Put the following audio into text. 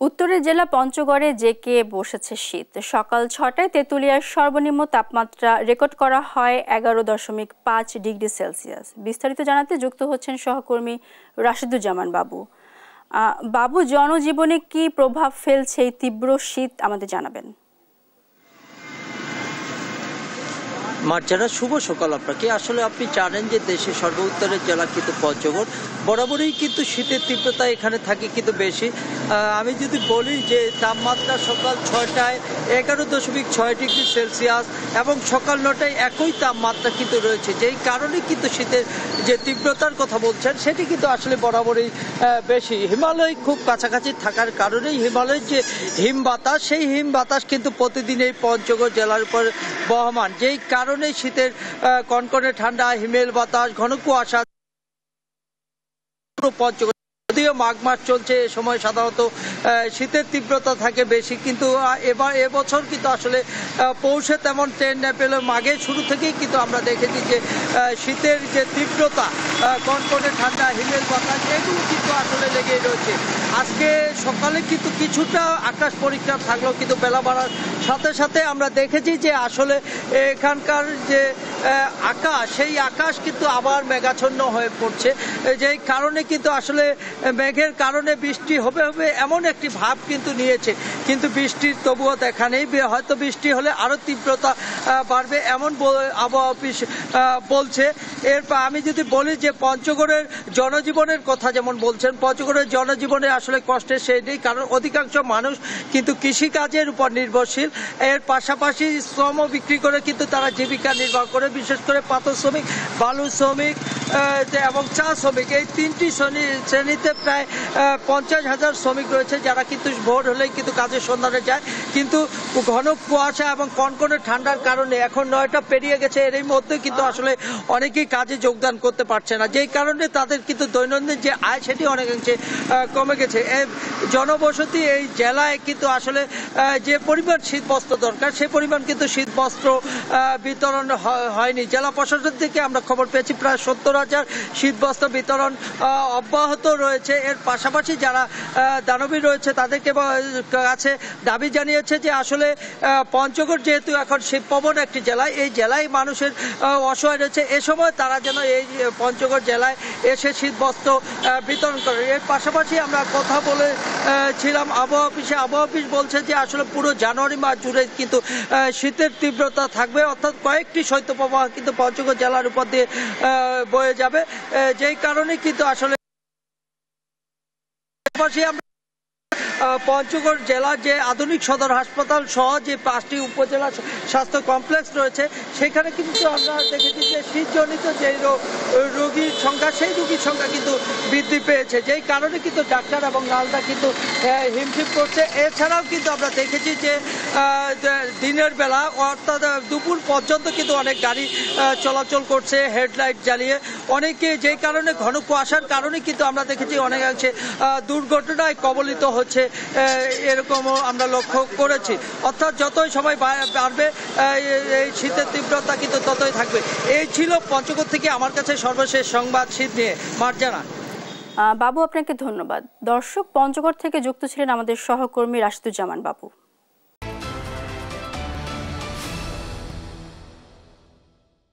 উত্তরের জেলা পঞ্চগড়ে জেঁকে বসেছে শীত। সকাল ৬টায় তেঁতুলিয়ার সর্বনিম্ন তাপমাত্রা রেকর্ড করা হয় ১১.৫ ডিগ্রি সেলসিয়াস। বিস্তারিত জানাতে যুক্ত হচ্ছেন সহকর্মী রাশিদুজ্জামান বাবু। বাবু, জনজীবনে কি প্রভাব ফেলছে এই তীব্র শীত আমাদের জানাবেন। মার্জানা, শুভ সকাল আপনাকে। আসলে আপনি জানেন যে দেশের সর্বোত্তরের জেলা কিন্তু পঞ্চগড়, বরাবরই কিন্তু শীতের তীব্রতা এখানে থাকে কিন্তু বেশি। আমি যদি বলি যে তাপমাত্রা সকাল ৬টায় ১১.৬ ডিগ্রি সেলসিয়াস এবং সকাল ৯টায় একই তাপমাত্রা কিন্তু রয়েছে, যেই কারণে কিন্তু শীতের যে তীব্রতার কথা বলছেন সেটি কিন্তু আসলে বরাবরই বেশি। হিমালয় খুব কাছাকাছি থাকার কারণেই হিমালয়ের যে হিম বাতাস, সেই হিম বাতাস কিন্তু প্রতিদিন এই পঞ্চগড় জেলার উপর বহমান, যেই কারণে শীতের কনকনে ঠান্ডা, হিমেল বাতাস, ঘন কুয়াশা পঞ্চগড়। যদিও মাঘ মাস চলছে, এ সময় সাধারণত শীতের তীব্রতা থাকে বেশি, কিন্তু এবছর কিন্তু আসলে পৌষে তেমন ট্রেন না পেলেও মাঘের শুরু থেকেই কিন্তু আমরা দেখেছি যে শীতের যে তীব্রতা, কনকনে ঠান্ডা, হিমেল বাতাস, এগুলো কিন্তু আসলে লেগেই রয়েছে। আজকে সকালে কিন্তু কিছুটা আকাশ পরিষ্কার থাকলেও কিন্তু বেলা বাড়ার সাথে সাথে আমরা দেখেছি যে আসলে এখানকার যে আকাশ, সেই আকাশ কিন্তু আবার মেঘাচ্ছন্ন হয়ে পড়ছে, যেই কারণে কিন্তু আসলে মেঘের কারণে বৃষ্টি হবে হবে এমন একটি ভাব কিন্তু নিয়েছে, কিন্তু বৃষ্টির তবুও দেখা নেই। হয়তো বৃষ্টি হলে আরও তীব্রতা বাড়বে এমন আবহাওয়া অফিস বলছে। আমি যদি বলি যে পঞ্চগড়ের জনজীবনের কথা যেমন বলছেন, পঞ্চগড়ের জনজীবনে আসলে কষ্টের সেই নেই, কারণ অধিকাংশ মানুষ কিন্তু কৃষিকাজের উপর নির্ভরশীল। এর পাশাপাশি শ্রম বিক্রি করে কিন্তু তারা জীবিকা নির্বাহ করে, বিশেষ করে পাথর শ্রমিক, বালু শ্রমিক এবং চা শ্রমিক, এই তিনটি শ্রেণীতে প্রায় ৫০,০০০ শ্রমিক রয়েছে, যারা কিন্তু ভোর হলেই কিন্তু কাজের সন্ধানে যায়। কিন্তু ঘন কুয়াশা এবং কনকনে ঠান্ডার কারণে এখন ৯টা পেরিয়ে গেছে, এরই মধ্যে কিন্তু আসলে অনেকেই কাজে যোগদান করতে পারছে না, যেই কারণে তাদের কিন্তু দৈনন্দিন যে আয় সেটি অনেকাংশে কমে গেছে। জনবসতি এই জেলায় কিন্তু আসলে যে পরিমাণ শীতবস্ত্র দরকার, সেই পরিমাণ কিন্তু শীতবস্ত্র বিতরণ হয়নি। জেলা প্রশাসন থেকে আমরা খবর পেয়েছি প্রায় ৭০,০০০ শীতবস্ত্র বিতরণ অব্যাহত রয়েছে। এর পাশাপাশি যারা দানবী রয়েছে তাদেরকে কাছে দাবি জানিয়েছে যে আসলে পঞ্চগড় যেহেতু এখন শীতপ্রবণ একটি জেলা, এই জেলায় মানুষের অসহায় রয়েছে, এ সময় তারা যেন এই পঞ্চগড় জেলায় এসে শীতবস্ত্র বিতরণ করে। এর পাশাপাশি আমরা কথা বলেছিলাম আবহাওয়া অফিসে। আবহাওয়া অফিস বলছে যে আসলে পুরো জানুয়ারি মাস জুড়ে কিন্তু শীতের তীব্রতা থাকবে, অর্থাৎ কয়েকটি শৈত্যপ্রবাহ কিন্তু পঞ্চগড় জেলার উপর দিয়ে বয়ে যাবে, যেই কারণে কিন্তু আসলে পঞ্চগড় জেলার যে আধুনিক সদর হাসপাতাল সহ যে 5টি উপজেলা স্বাস্থ্য কমপ্লেক্স রয়েছে, সেখানে কিন্তু আমরা দেখেছি যে শীতজনিত যে রোগীর সংখ্যা, সেই রোগীর সংখ্যা কিন্তু বৃদ্ধি পেয়েছে, যেই কারণে কিন্তু ডাক্তার এবং নার্সরা কিন্তু হিমশিম করছে। এছাড়াও কিন্তু আমরা দেখেছি যে দিনের বেলা অর্থাৎ দুপুর পর্যন্ত কিন্তু অনেক গাড়ি চলাচল করছে হেডলাইট জ্বালিয়ে, অনেকে যেই কারণে ঘন কুয়াশার কারণে কিন্তু আমরা দেখেছি অনেকাংশে দুর্ঘটনায় কবলিত হচ্ছে, এরকমও আমরা লক্ষ্য করেছি। অর্থাৎ যতই সময় বাড়বে এই শীতের তীব্রতা কিন্তু ততই থাকবে। এই ছিল পঞ্চগড় থেকে আমার কাছে সর্বশেষ সংবাদ শীত নিয়ে। মার্জানা। বাবু, আপনাকে ধন্যবাদ। দর্শক, পঞ্চগড় থেকে যুক্ত ছিলেন আমাদের সহকর্মী রাশিদুজ্জামান বাবু।